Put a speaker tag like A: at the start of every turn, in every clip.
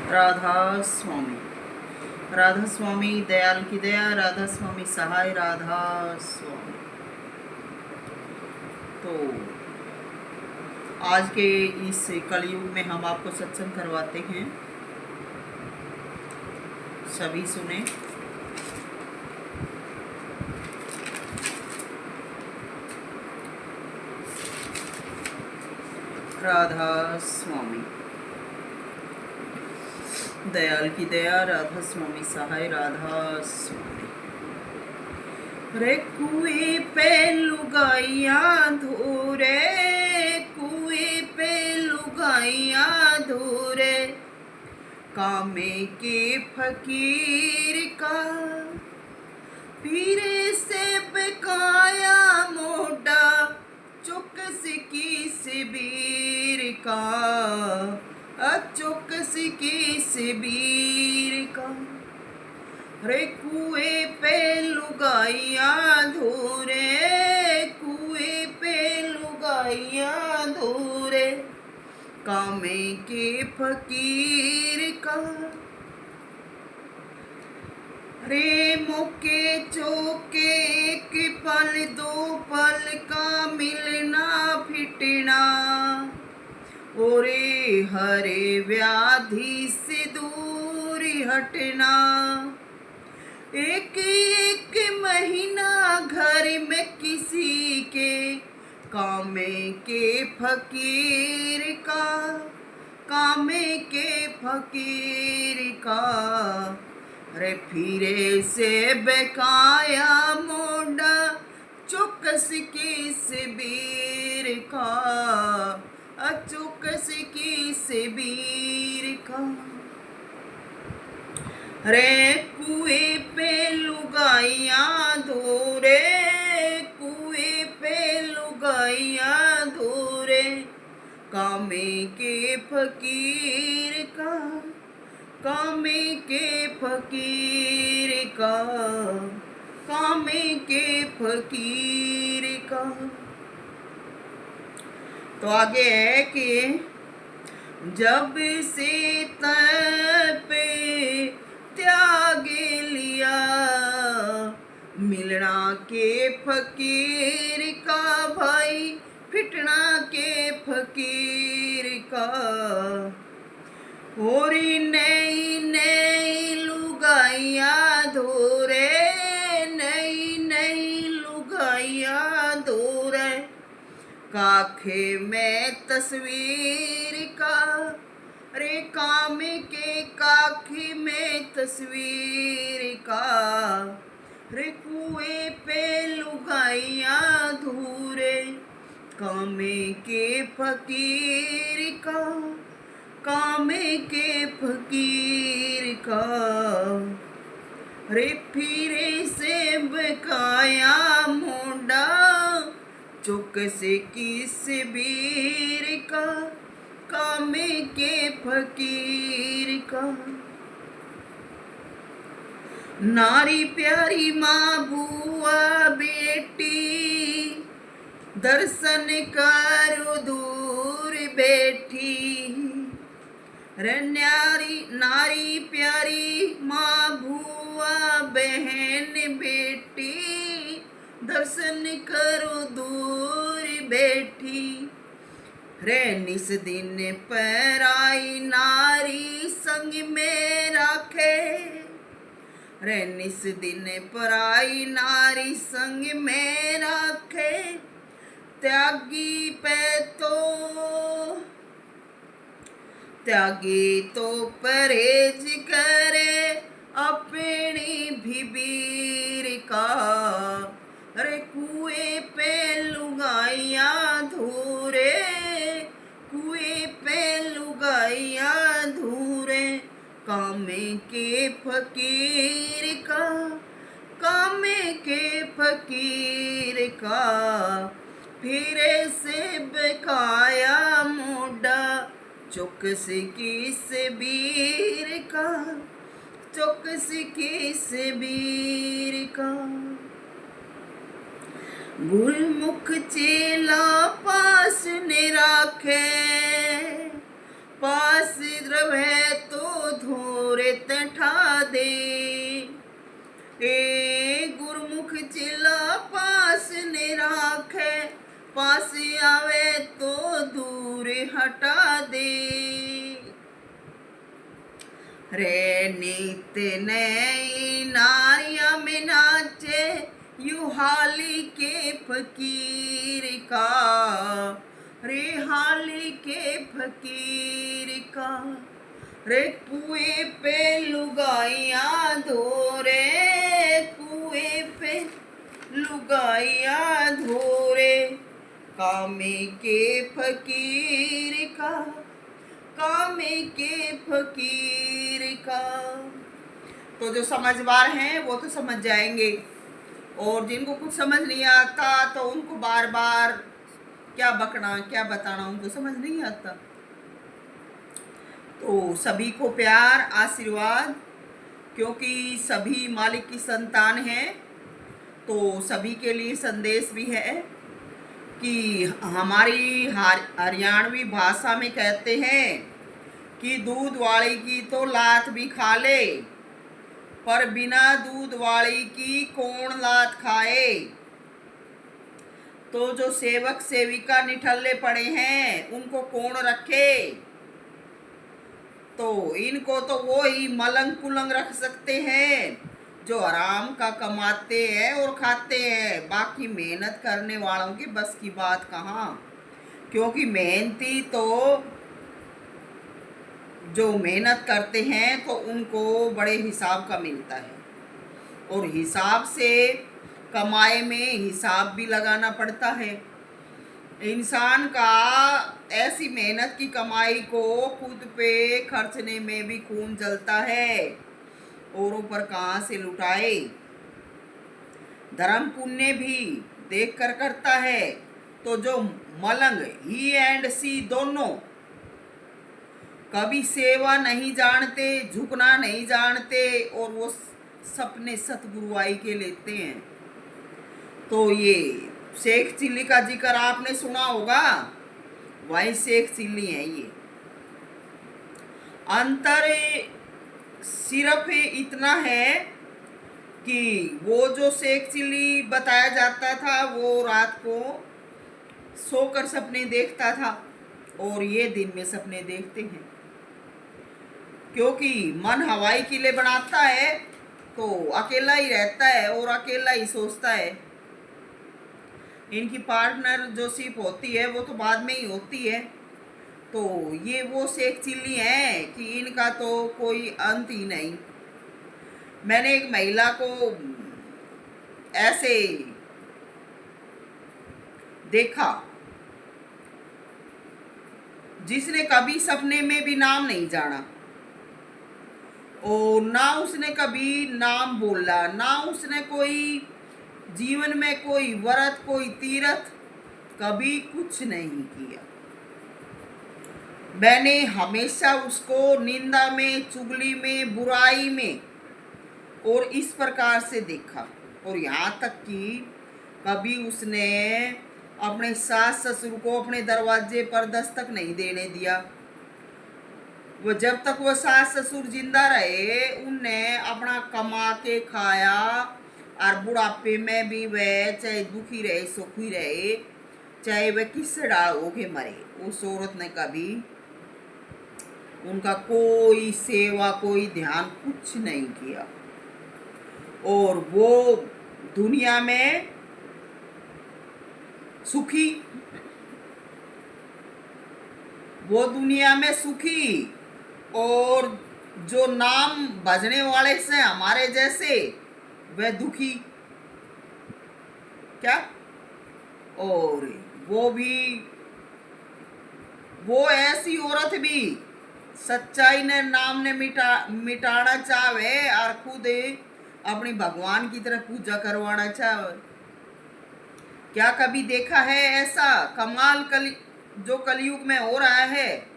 A: राधा स्वामी। राधा स्वामी दयाल की दया, राधा स्वामी सहाय, राधा स्वामी। तो आज के इस कलयुग में हम आपको सत्संग करवाते हैं, सभी सुने। राधा स्वामी दयाल की दया, राधा स्वामी सहाय, राधा स्वामी। रे कुएं पे लुगाइयां धोरे, कुएं पे लुगाइयां धोरे, कामे के फकीर का पीरे से बकाया मोटा, चौकस की शिबीर का, अचौकस की शिबीर का। रे कुएं पे लुगाइयां धोरे, कुएं पे लुगाइयां धोरे, कामे के फकीर का। रे मौके चौके एक पल दो पल का मिलना फिटना, ओरे हरे व्याधि से दूर हटना। एक एक महीना घर में किसी के, कामे के फकीर का, कामे के फकीर का। रे फिरे से बेकाया मोड़ा, चौकस की शिबीर का, अचौकस की शिबीर का। रे कुएं पे लुगाइयां धोरे, कुएं पे लुगाइयां धोरे, कामे के फकीर का, कामे के फकीर का, कामे के फकीर का। तो आगे है कि जब से पे त्याग लिया, मिलना के फकीर का भाई, फिटना के फकीर का। और नई नई लुगाइयां धोरे, नई नई लुगाइयां धोरे, काखे में तस्वीर का। रे कामे के काखे में तस्वीर का। रे कुएं पे लुगाइयां धोरे, कामे के फकीर का, कामे के फकीर का। रे फिरे से बकाया मोड़ा, चौकस की शिबीर का, कामे के फकीर का। नारी प्यारी माँ बुआ बेटी, दर्शन करो दूर बैठी। रे नारी प्यारी माँ बुआ बहन बेटी, दर्शन करो दूर बैठी। रे निस दिन पराई नारी संग में राखे, रे निस दिन पराई नारी संग में राखे। त्यागी तो परहेज करे, अपनी भीबीर का। रे कुएं पे लुगाइयां धोरे, कुएं पे लुगाइयां धोरे, कामे के फकीर का, कामे के फकीर का। फिरे से बकाया मोड़ा, चौकस की शिबीर का, चौकस की शिबीर का। गुरमुख चेला पास ने राखे, पास रहे तो आवे तठा दे। ए गुरमुख चेला पास ने राखे, पास आवे तो दूर हटा दे। रे नित नई नारिया में नाचे, यू हाली के फकीर का, रे हाली के फकीर का। रे कुएं पे लुगाइया धोरे, कुएं पे लुगाइया धोरे, कामे के फकीर का, कामे के फकीर का। तो जो समझदार हैं वो तो समझ जाएंगे, और जिनको कुछ समझ नहीं आता तो उनको बार बार क्या बकना क्या बताना, उनको समझ नहीं आता। तो सभी को प्यार आशीर्वाद, क्योंकि सभी मालिक की संतान हैं। तो सभी के लिए संदेश भी है कि हमारी हरियाणवी भाषा में कहते हैं कि दूध वाली की तो लात भी खा ले, पर बिना दूध वाली की कौन लात खाए। तो जो सेवक सेविका निठल्ले पड़े हैं उनको कौन रखे। तो इनको तो वो ही मलंग कुलंग रख सकते हैं जो आराम का कमाते हैं और खाते हैं। बाकी मेहनत करने वालों की बस की बात कहाँ, क्योंकि मेहनती तो जो मेहनत करते हैं तो उनको बड़े हिसाब का मिलता है, और हिसाब से कमाए में हिसाब भी लगाना पड़ता है। इंसान का ऐसी मेहनत की कमाई को खुद पे खर्चने में भी खून जलता है, औरों पर कहाँ से लुटाए। धर्म पुण्य भी देख कर करता है। तो जो मलंग ही एंड सी दोनों कभी सेवा नहीं जानते, झुकना नहीं जानते, और वो सपने सतगुरुआई के लेते हैं। तो ये शेख चिल्ली का जिक्र आपने सुना होगा, वही शेख चिल्ली है। ये अंतर सिर्फ इतना है कि वो जो शेख चिल्ली बताया जाता था वो रात को सोकर सपने देखता था, और ये दिन में सपने देखते हैं। क्योंकि मन हवाई किले बनाता है तो अकेला ही रहता है और अकेला ही सोचता है। इनकी पार्टनर जो शिप होती है वो तो बाद में ही होती है। तो ये वो शेख चिल्ली है कि इनका तो कोई अंत ही नहीं। मैंने एक महिला को ऐसे देखा जिसने कभी सपने में भी नाम नहीं जाना, और ना उसने कभी नाम बोला, ना उसने कोई जीवन में कोई व्रत कोई तीर्थ कभी कुछ नहीं किया। मैंने हमेशा उसको निंदा में, चुगली में, बुराई में और इस प्रकार से देखा। और यहाँ तक कि कभी उसने अपने सास ससुर को अपने दरवाजे पर दस्तक नहीं देने दिया। वो जब तक वो सास ससुर जिंदा रहे उनने अपना कमा के खाया, और बुढ़ापे में भी वह चाहे दुखी रहे सुखी रहे, चाहे वह किस डाल होके मरे, उस औरत ने कभी उनका कोई सेवा कोई ध्यान कुछ नहीं किया। और वो दुनिया में सुखी, वो दुनिया में सुखी, और जो नाम भजने वाले से हमारे जैसे वह दुखी। क्या? और वो भी वो ऐसी औरत भी सच्चाई ने नाम ने मिटाना चाहे और खुद अपनी भगवान की तरह पूजा करवाना चाहे। क्या कभी देखा है ऐसा कमाल जो कलयुग में हो रहा है?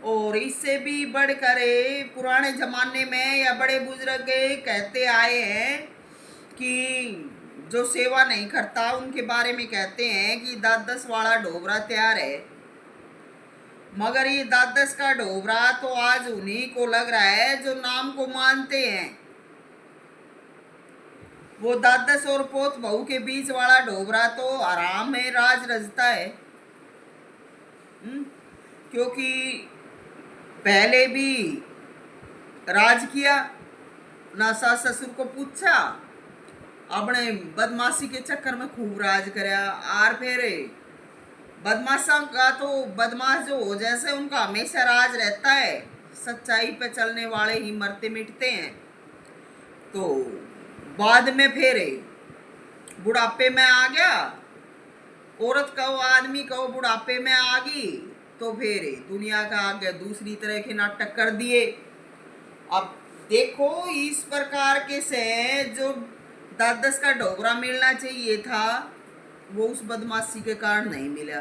A: और इससे भी बढ़कर पुराने जमाने में या बड़े बुजुर्ग कहते आए हैं कि जो सेवा नहीं करता उनके बारे में कहते हैं कि 10-10 वाला ढोबरा तैयार है। मगर ये दादस का ढोबरा तो आज उन्हीं को लग रहा है जो नाम को मानते हैं। वो दादस और पोत बहू के बीच वाला ढोबरा तो आराम में राज रचता है। क्योंकि पहले भी राज किया, ना सास ससुर को पूछा, अपने बदमाशी के चक्कर में खूब राज कराया। आर फेरे बदमाशा का तो बदमाश जो हो जैसे उनका हमेशा राज रहता है। सच्चाई पे चलने वाले ही मरते मिटते हैं। तो बाद में फेरे बुढ़ापे में आ गया, औरत कहो आदमी कहो बुढ़ापे में आ गई तो फिर दुनिया का आगे दूसरी तरह के नाटक कर दिए। अब देखो इस प्रकार के से जो 10-10 का ढोबरा मिलना चाहिए था वो उस बदमाशी के कारण नहीं मिला।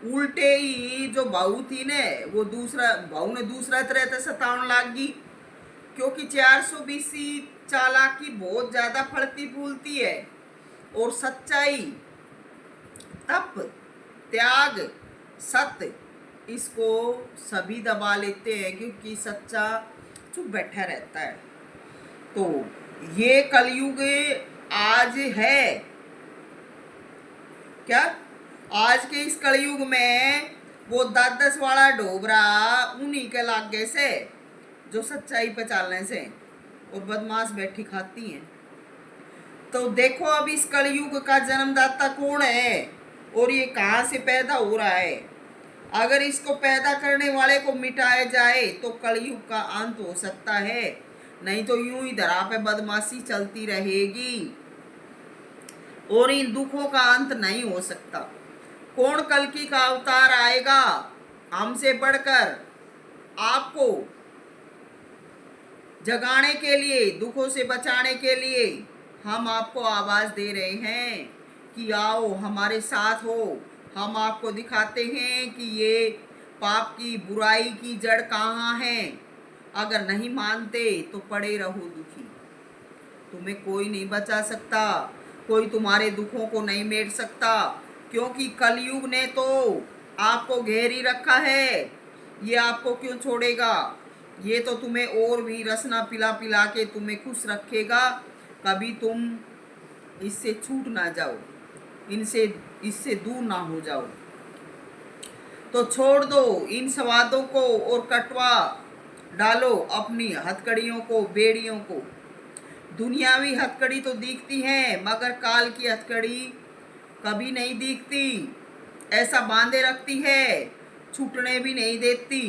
A: उल्टे ही जो बहू थी ने वो दूसरा बहू ने दूसरा तरह से सतावन लाग गई। क्योंकि 420 चालाकी बहुत ज्यादा फलती फूलती है और सच्चाई तप त्याग सत्य इसको सभी दबा लेते हैं क्योंकि सच्चा चुप बैठा रहता है। तो ये कलयुग आज है क्या? आज के इस कलयुग में वो 10-10 वाला ढोबरा उन्हीं के लागे से जो सच्चाई पे चलने से और बदमाश बैठी खाती हैं। तो देखो अब इस कलयुग का जन्मदाता कौन है और ये कहाँ से पैदा हो रहा है। अगर इसको पैदा करने वाले को मिटाया जाए तो कलयुग का अंत हो सकता है, नहीं तो यूं ही धरा पे बदमाशी चलती रहेगी और इन दुखों का अंत नहीं हो सकता। कौन कल्कि का अवतार आएगा हमसे बढ़कर आपको जगाने के लिए, दुखों से बचाने के लिए हम आपको आवाज दे रहे हैं कि आओ हमारे साथ हो। हम आपको दिखाते हैं कि ये पाप की बुराई की जड़ कहाँ है। अगर नहीं मानते तो पड़े रहो दुखी। तुम्हें कोई नहीं बचा सकता, कोई तुम्हारे दुखों को नहीं मेट सकता क्योंकि कलयुग ने तो आपको घेर ही रखा है। ये आपको क्यों छोड़ेगा? ये तो तुम्हें और भी रसना पिला पिला के तुम्हें खुश रखेगा। कभी तुम इससे छूट ना जाओ, इससे दूर ना हो जाओ। तो छोड़ दो इन स्वादों को और कटवा डालो अपनी हथकड़ियों को, बेड़ियों को। दुनियावी हथकड़ी तो दिखती है मगर काल की हथकड़ी कभी नहीं दिखती। ऐसा बांधे रखती है, छूटने भी नहीं देती।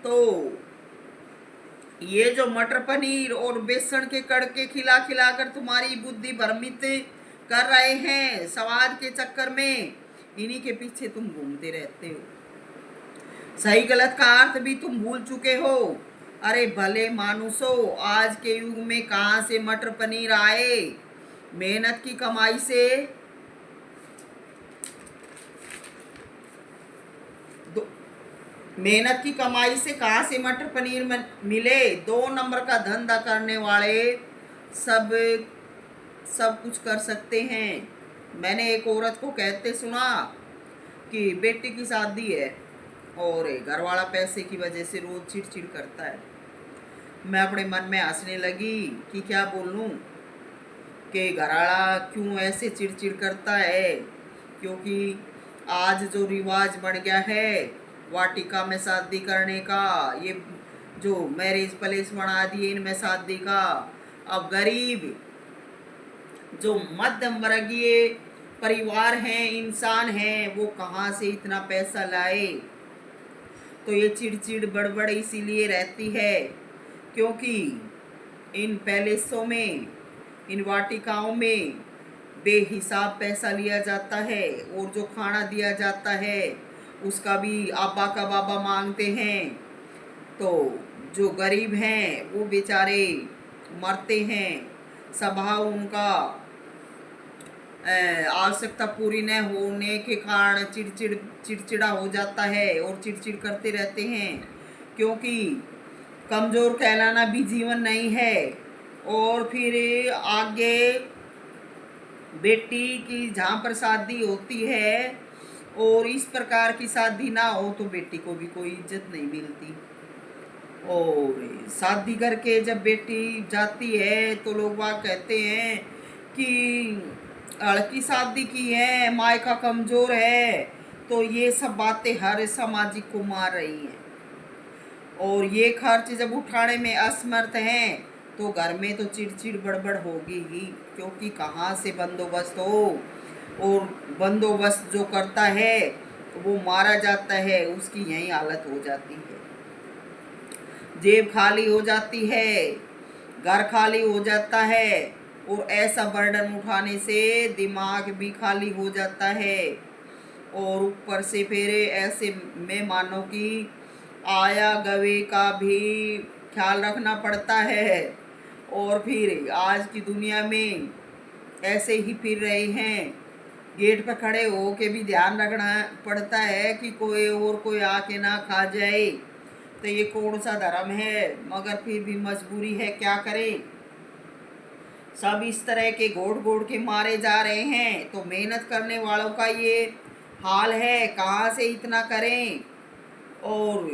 A: तो ये जो मटर पनीर और बेसन के कड़के खिला खिला कर तुम्हारी बुद्धि भ्रमित कर रहे हैं स्वाद के चक्कर में, इन्हीं के पीछे तुम घूमते रहते हो। सही गलत का अर्थ भी तुम भूल चुके हो। अरे भले मानुसो, आज के युग में कहां से मटर पनीर आए? मेहनत की कमाई से मेहनत की कमाई से कहां से मटर पनीर मिले? 2 नंबर का धंधा करने वाले सब कुछ कर सकते हैं। मैंने एक औरत को कहते सुना कि बेटी की शादी है और घर वाला पैसे की वजह से रोज चिड़चिड़ करता है। मैं अपने मन में हंसने लगी कि क्या बोलूं कि घरवाला क्यों ऐसे चिड़चिड़ करता है। क्योंकि आज जो रिवाज बन गया है वाटिका में शादी करने का, ये जो मैरिज पैलेस बना दिए इनमें शादी का, अब गरीब जो मध्यम वर्गीय परिवार हैं, इंसान हैं, वो कहाँ से इतना पैसा लाए। तो ये चिड़चिड़ बड़बड़ इसीलिए रहती है क्योंकि इन पैलेसों में, इन वाटिकाओं में बेहिसाब पैसा लिया जाता है और जो खाना दिया जाता है उसका भी आबा का बाबा मांगते हैं। तो जो गरीब हैं वो बेचारे मरते हैं। स्वभाव उनका आवश्यकता पूरी न होने के कारण चिड़चिड़ा हो जाता है और चिड़चिड़ करते रहते हैं क्योंकि कमज़ोर कहलाना भी जीवन नहीं है। और फिर आगे बेटी की जहाँ पर शादी होती है और इस प्रकार की शादी ना हो तो बेटी को भी कोई इज्जत नहीं मिलती। और शादी करके जब बेटी जाती है तो लोग वहाँ कहते हैं कि लड़की शादी की है, मायका कमजोर है। तो ये सब बातें हर सामाजिक को मार रही हैं। और ये खर्च जब उठाने में असमर्थ हैं तो घर में तो चिड़चिड़ बड़बड़ होगी ही, क्योंकि कहाँ से बंदोबस्त हो। और बंदोबस्त जो करता है वो मारा जाता है, उसकी यही हालत हो जाती है। जेब खाली हो जाती है, घर खाली हो जाता है, और ऐसा बर्डन उठाने से दिमाग भी खाली हो जाता है। और ऊपर से फिर ऐसे में मानो कि आया गवे का भी ख्याल रखना पड़ता है। और फिर आज की दुनिया में ऐसे ही फिर रहे हैं, गेट पर खड़े हो के भी ध्यान रखना पड़ता है कि कोई आके ना खा जाए। तो ये कौन सा धर्म है, मगर फिर भी मजबूरी है, क्या करें। सब इस तरह के घोड़ घोड़ के मारे जा रहे हैं, तो मेहनत करने वालों का ये हाल है, कहाँ से इतना करें। और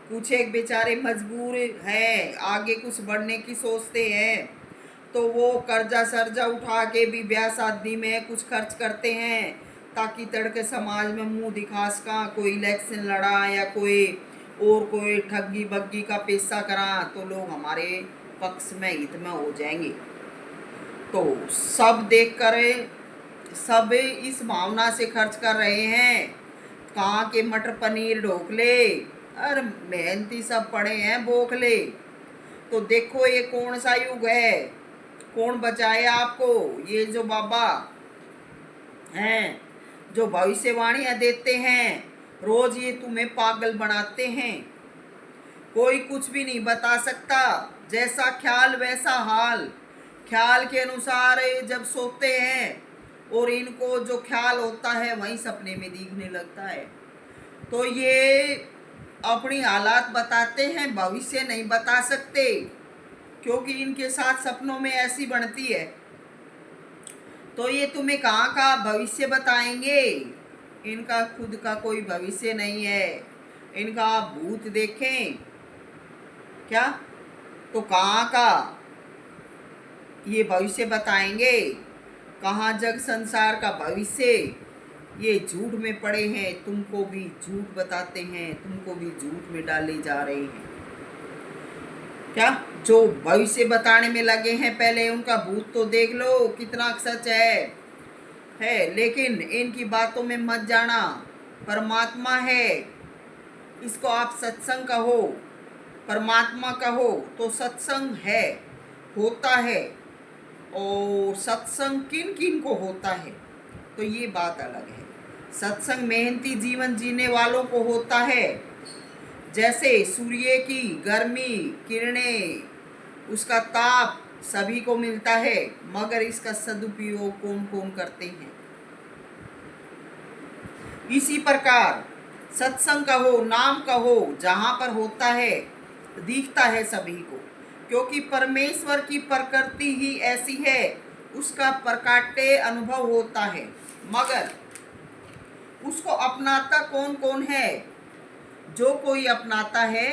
A: कुछ एक बेचारे मजबूर हैं, आगे कुछ बढ़ने की सोचते हैं, तो वो कर्जा सर्जा उठा के भी ब्याह शादी में कुछ खर्च करते हैं, ताकि तड़के समाज में मुंह दिखा सका, कोई इलेक्शन लड़ा या कोई ठगी बग्गी का पैसा करा तो लोग हमारे पक्ष में हित में हो जाएंगे। तो सब देख कर सब इस भावना से खर्च कर रहे हैं। कहाँ के मटर पनीर ढोकले, अरे मेहनती सब पड़े हैं बोखले। तो देखो ये कौन सा युग है, कौन बचाए आपको। ये जो बाबा हैं, जो भविष्यवाणियां देते हैं, रोज ये तुम्हें पागल बनाते हैं। कोई कुछ भी नहीं बता सकता, जैसा ख्याल वैसा हाल। ख्याल के अनुसार जब सोते हैं और इनको जो ख्याल होता है वही सपने में दिखने लगता है। तो ये अपनी हालात बताते हैं, भविष्य नहीं बता सकते, क्योंकि इनके साथ सपनों में ऐसी बनती है। तो ये तुम्हें कहाँ का भविष्य बताएंगे, इनका खुद का कोई भविष्य नहीं है। इनका आप भूत देखें क्या, तो कहाँ का ये भविष्य बताएंगे, कहाँ जग संसार का भविष्य। ये झूठ में पड़े हैं, तुमको भी झूठ बताते हैं, तुमको भी झूठ में डाले जा रहे हैं। क्या जो भविष्य बताने में लगे हैं, पहले उनका भूत तो देख लो कितना सच है। लेकिन इनकी बातों में मत जाना, परमात्मा है, इसको आप सत्संग कहो, परमात्मा कहो, तो सत्संग है, होता है। और सत्संग किन किन को होता है, तो ये बात अलग है। सत्संग मेहनती जीवन जीने वालों को होता है। जैसे सूर्य की गर्मी किरणें, उसका ताप सभी को मिलता है, मगर इसका सदुपयोग कौन कौन करते हैं। इसी प्रकार सत्संग कहो, नाम कहो, जहाँ पर होता है दिखता है सभी को, क्योंकि परमेश्वर की प्रकृति ही ऐसी है, उसका प्रकाट्य अनुभव होता है। मगर उसको अपनाता कौन कौन है, जो कोई अपनाता है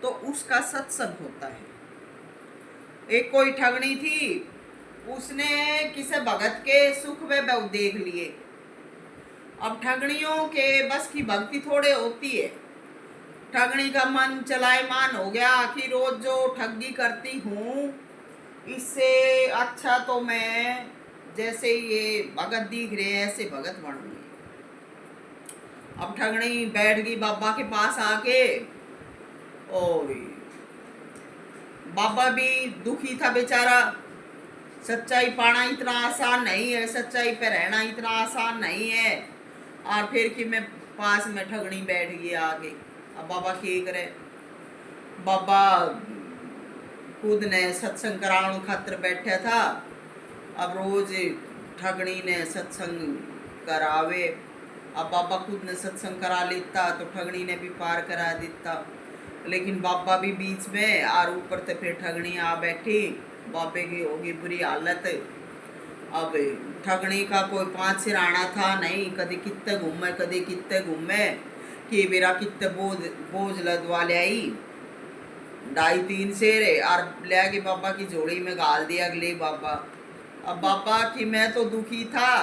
A: तो उसका सत्संग होता है। एक कोई ठगनी थी, उसने किसी भगत के सुख वैभव देख लिए। अब ठगनियों के बस की भक्ति थोड़े होती है। ठगनी का मन चलायमान हो गया कि रोज जो ठगी करती हूँ, इससे अच्छा तो मैं जैसे ये भगत दिख रहे हैं ऐसे भगत बनूंगी। अब ठगनी बैठ गई बाबा के पास आके, और बाबा भी दुखी था बेचारा। सच्चाई पाना इतना आसान नहीं है, सच्चाई पे रहना इतना आसान नहीं है। और फिर कि मैं पास में ठगनी बैठ गई आगे। अब बाबा क्या करे, बाबा खुद ने सत्संग कराने खातिर बैठा था। अब रोज ठगनी ने सत्संग करावे। अब बाबा खुद ने सत्संग करा लेता तो ठगनी ने भी पार करा देता, लेकिन बाबा भी बीच में, और ऊपर से फिर ठगनी आ बैठी, बाबे की होगी बुरी हालत। अब ठगने का कोई पाँच सिराना था नहीं, कदे कितने घूमे कदे कितने घूमे कि मेरा कितने बोझ बोझ लदवा ले आई, 2.5-3 शेर और ले आके बाबा की झोड़ी में गाल दिया अगले बाबा। अब बाबा कि मैं तो दुखी था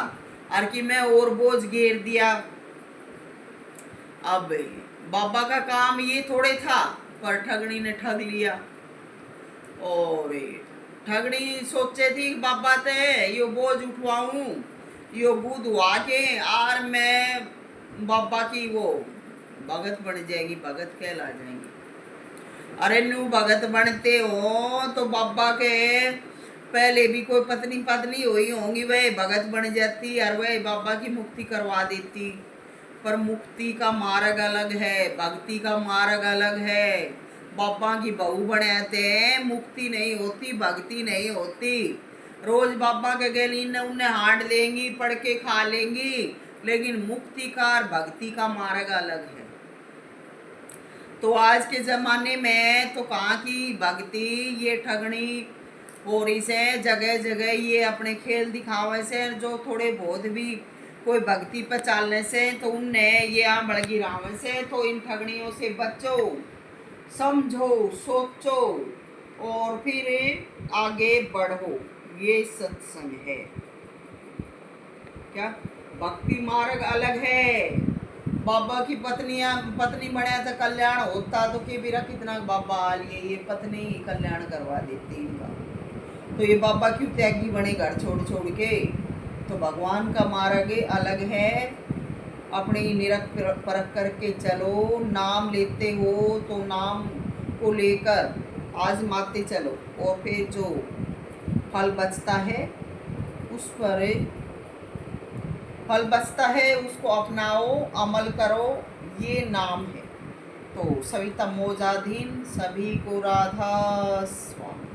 A: और कि मैं और बोझ घेर दिया। अब बाबा का काम ये थोड़े था, पर ठगनी ने ठग लिया। और ठगनी सोचे थी बाबा ते यो बोझ उठवाऊं, यो बूध हुआ के और मैं बाबा की वो भगत बन जाएगी, भगत कहला जाएंगी। अरे न्यू भगत बनते हो तो बाबा के पहले भी कोई पत्नी पत्नी हुई होंगी, वह भगत बन जाती और वह बाबा की मुक्ति करवा देती। पर मुक्ति का मार्ग अलग है, भक्ति का मार्ग अलग है। बाबा की बहू बनाते हैं, मुक्ति नहीं होती, भक्ति नहीं होती। रोज बाबा के गली ने उन्हें हांड लेंगी, पढ़ के खा लेंगी, लेकिन मुक्ति का और भक्ति का मार्ग अलग है। तो आज के ज़माने में तो कहाँ की भक्ति, ये ठगनी हो रही से जगह जगह, ये अपने खेल दिखावे से जो थोड़े बहुत भी कोई भक्ति पर चलने से तो उनने ये आंबड़ गिरावे से। तो इन ठगनियों से बचो, समझो, सोचो और फिर आगे बढ़ो। ये सत्संग है क्या? भक्ति मार्ग अलग है। बाबा की पत्नी बने तो कल्याण होता तो के बिरा कितना बाबा आ लिए, ये पत्नी कल्याण करवा देती इनका। तो ये बाबा क्यों त्यागी बने घर छोड़ छोड़ के? तो भगवान का मार्ग अलग है। अपने निरख परख करके चलो, नाम लेते हो तो नाम को लेकर आजमाते चलो, और फिर जो फल बचता है उस पर फल बचता है उसको अपनाओ, अमल करो, ये नाम है। तो सविता मोजाधीन, सभी को राधा